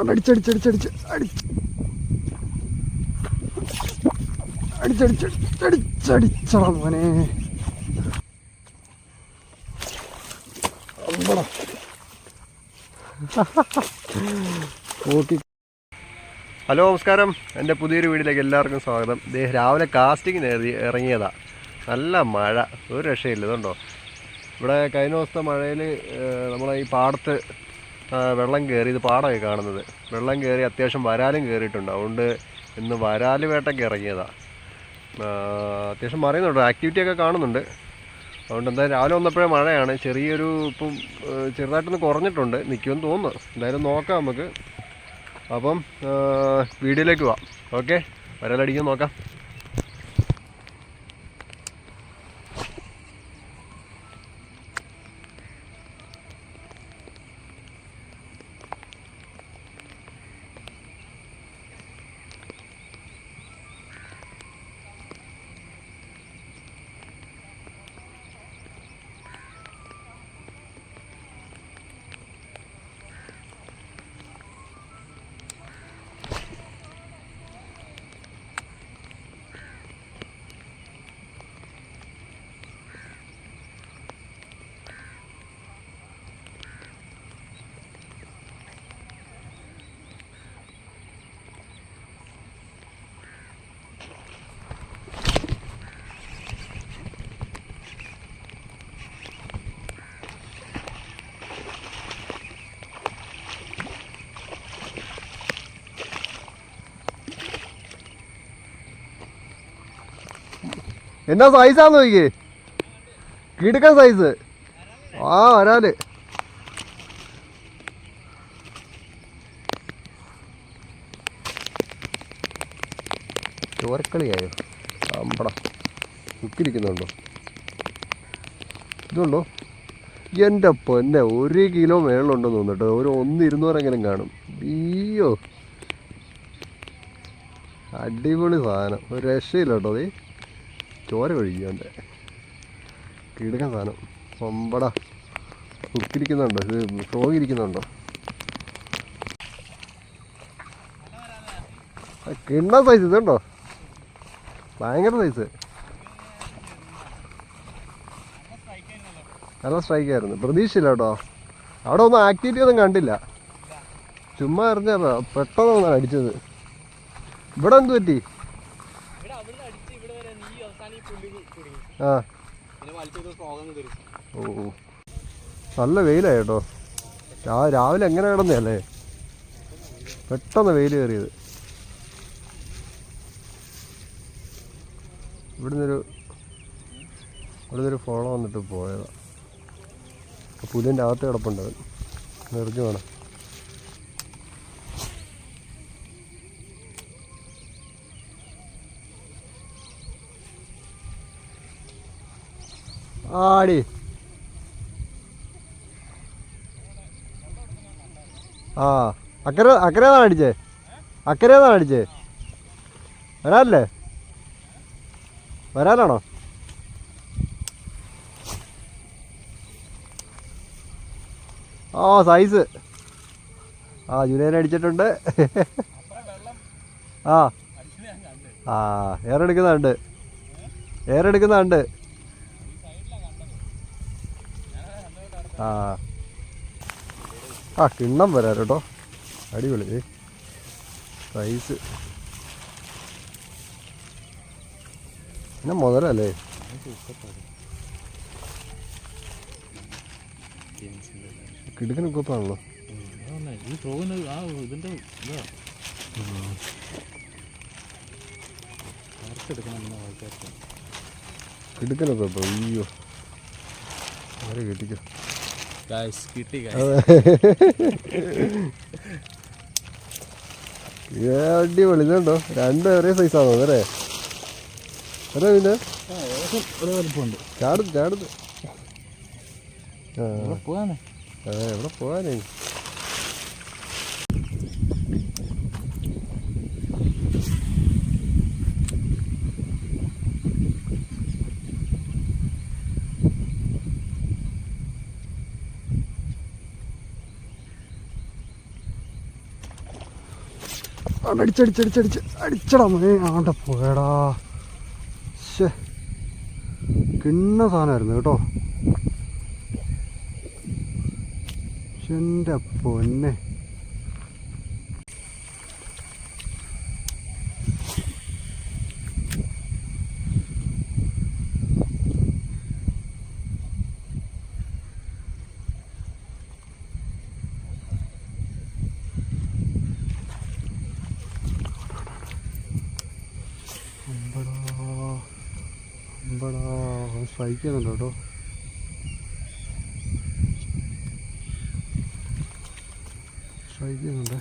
അടിച്ചടിച്ചടിച്ചടിച്ചടിച്ചടാ മോനെ. ഹലോ നമസ്കാരം, എൻ്റെ പുതിയൊരു വീഡിയോയിലേക്ക് എല്ലാവർക്കും സ്വാഗതം. രാവിലെ കാസ്റ്റിങ്ങിന് ഇറങ്ങിയതാണ്. നല്ല മഴ, ഒരു രക്ഷയില്ല. ഇതുണ്ടോ, ഇവിടെ കഴിഞ്ഞ ദിവസത്തെ മഴയിൽ നമ്മളെ ഈ പാടത്ത് വെള്ളം കയറി. ഇത് പാടമായി കാണുന്നത്. വെള്ളം കയറി, അത്യാവശ്യം വരാലും കയറിയിട്ടുണ്ട്. അതുകൊണ്ട് ഇന്ന് വരാല് വേട്ടയ്ക്ക് ഇറങ്ങിയതാണ്. അത്യാവശ്യം മറിയുന്നുണ്ട്, ആക്ടിവിറ്റിയൊക്കെ കാണുന്നുണ്ട്. അതുകൊണ്ട് എന്തായാലും രാവിലെ വന്നപ്പോഴേ മഴയാണ്. ഇപ്പം ചെറുതായിട്ടൊന്ന് കുറഞ്ഞിട്ടുണ്ട്, നിൽക്കുമെന്ന് തോന്നുന്നു. എന്തായാലും നോക്കാം നമുക്ക്. അപ്പം വീഡിയോയിലേക്ക് പോവാം. ഓക്കെ, വരാലടിക്കാൻ നോക്കാം. എന്നാ സൈസാന്ന് നോക്കിയേ, കിടുക്കൻ സൈസ്. വരാല് ചോരക്കളിയായോ? അമ്പട കുക്കിരിക്കുന്നുണ്ടോ? ഇതുണ്ടോ? എൻ്റെ പൊന്നെ, 1 കിലോ മേളിലുണ്ടെന്ന് തോന്നിട്ടോ. ഒരു 1,200 കാണും. അയ്യോ, അടിപൊളി സാധനം, ഒരു രക്ഷയില്ല കേട്ടോ. അത് ചോര ഒഴിക്കുക, എൻ്റെ കിടുക്കൻ സാധനം. ഒമ്പടാ കുക്കിരിക്കുന്നുണ്ടോ? ഇത് ഫ്രോഗിരിക്കുന്നുണ്ടോ? കിണ്ണ സൈസ്. ഇതുണ്ടോ, ഭയങ്കര സൈസ്. നല്ല സ്ട്രൈക്കായിരുന്നു, പ്രതീക്ഷയില്ല കേട്ടോ. അവിടെ ഒന്നും ആക്ടിവിറ്റി ഒന്നും കണ്ടില്ല, ചുമ്മാ എറിഞ്ഞാ പെട്ടെന്ന് അടിച്ചത്. ഇവിടെ എന്ത് പറ്റി? ഓ, നല്ല വെയിലായി കേട്ടോ. രാവിലെ എങ്ങനെ കിടന്നല്ലേ, പെട്ടെന്ന് വെയിൽ കയറിയത്. ഇവിടുന്നൊരു ഫോളോ വന്നിട്ട് പോയതാ. പുലിൻ്റെ അകത്ത് കിടപ്പുണ്ട്, എറിഞ്ഞു വേണം. ആടി അക്കരേതാണ് അടിച്ചേ? അക്കരേതാണ് അടിച്ചേ? വരാനല്ലേ? വരാനാണോ? സൈസ്. ജുനേനെ അടിച്ചിട്ടുണ്ട്. ഏറെടുക്കുന്നുണ്ട്. കിണ്ണം വരാ കേട്ടോ, അടിപൊളി സൈസ്. പിന്നെ മുതലല്ലേ, കിടുക്കൻ കുപ്പാണല്ലോ. കിടുക്കനൊക്കെ ഇപ്പൊ. അയ്യോ, ആരെ കിട്ടിക്കോ. അടിപൊളി. ഇതുണ്ടോ, 2 ഒരേ സൈസാണോ? അല്ലേ അതെ. പിന്നെ ചാടുന്നു. എവിടെ പോവാനേ? അടിച്ചടാ മോനെ. ആണ്ട പോയടാ. ശേ, കിണ്ണ സാധനമായിരുന്നു കേട്ടോ. എൻ്റെ പൊന്നെ. സ്ട്രൈക്ക് ചെയ്യുന്നുണ്ട് കേട്ടോ. സ്ട്രൈക്ക് ചെയ്യുന്നുണ്ട്.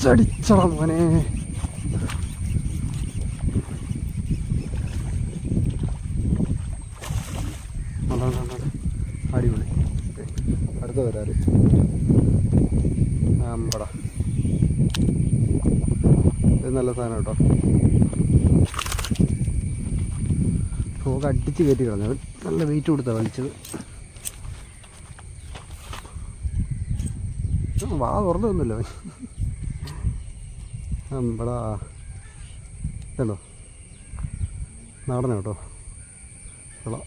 അടിച്ചടാ മോനെ. അടിപൊളി. അടുത്ത വരാറ് അമ്പടാ. ഇത് നല്ല സാധനം കേട്ടോ. ഫോക്ക് അടിച്ച് കയറ്റി കളഞ്ഞത്. നല്ല വെയിറ്റ് കൊടുത്താണ് വലിച്ചത്. വാ തുറന്നൊന്നുമില്ല അമ്പടാ. ഇതുണ്ടോ, നാടന കേട്ടോ. കൊള്ളാം,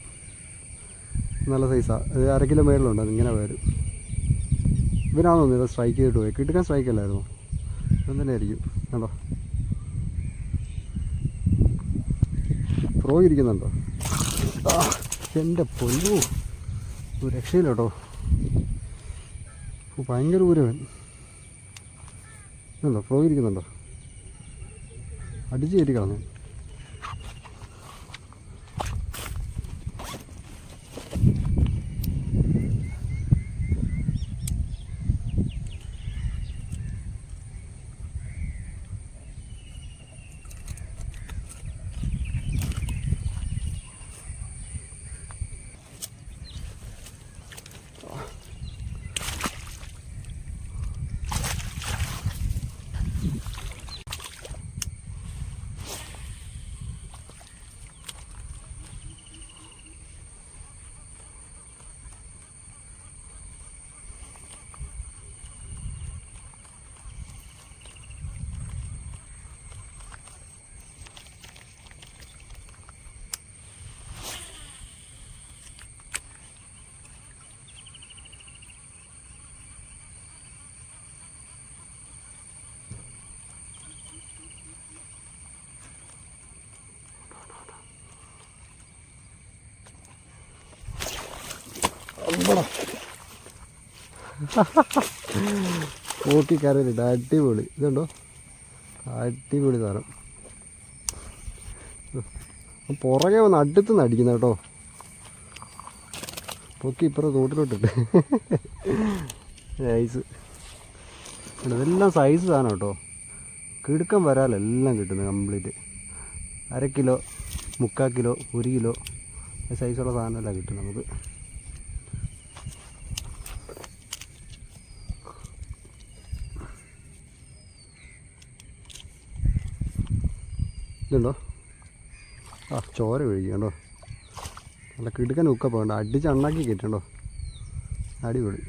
നല്ല സൈസാണ്. ഇത് 1/2 കിലോ മേളിലുണ്ട്. അതിങ്ങനെ വരും. ഇവനാണെന്ന് തോന്നുന്നു ഇത് സ്ട്രൈക്ക് ചെയ്തിട്ട് പോയി. കിട്ടുക്കാൻ സ്ട്രൈക്ക് അല്ലായിരുന്നു. ഇവൻ തന്നെ ആയിരിക്കും. കണ്ടോ, പ്രോ ഇരിക്കുന്നുണ്ടോ. എൻ്റെ പൊന്നു, ഒരു രക്ഷയില്ല കേട്ടോ. ഭയങ്കര ഊരവൻ. ഇതുണ്ടോ, പ്രോ ഇരിക്കുന്നുണ്ടോ. അടിച്ച് കയറ്റി കളഞ്ഞു. ഓക്കി കരയിലിട്ട് അടിപൊളി. ഇതുണ്ടോ, അടിപൊളി സാധനം. പുറകെ വന്ന് അടുത്തുനിന്ന് അടിക്കുന്ന കേട്ടോ. പൊക്കി ഇപ്പുറം തോട്ടിലോട്ടിട്ട് സൈസ്. ഇതെല്ലാം സൈസ് സാധനം കേട്ടോ. കിടുക്കം വരാലെല്ലാം കിട്ടുന്നത് കംപ്ലീറ്റ്. 1/2 കിലോ, 3/4 കിലോ, 1 കിലോ സൈസുള്ള സാധനമെല്ലാം കിട്ടും നമുക്ക്. ഇതുണ്ടോ, ചോര ഒഴിക്കണ്ടോ. നല്ല കിടുക്കൻ ഉക്കപ്പോ ഉണ്ട്. അടിച്ച് അണ്ണാക്കി കയറ്റണ്ടോ. അടിപൊളി.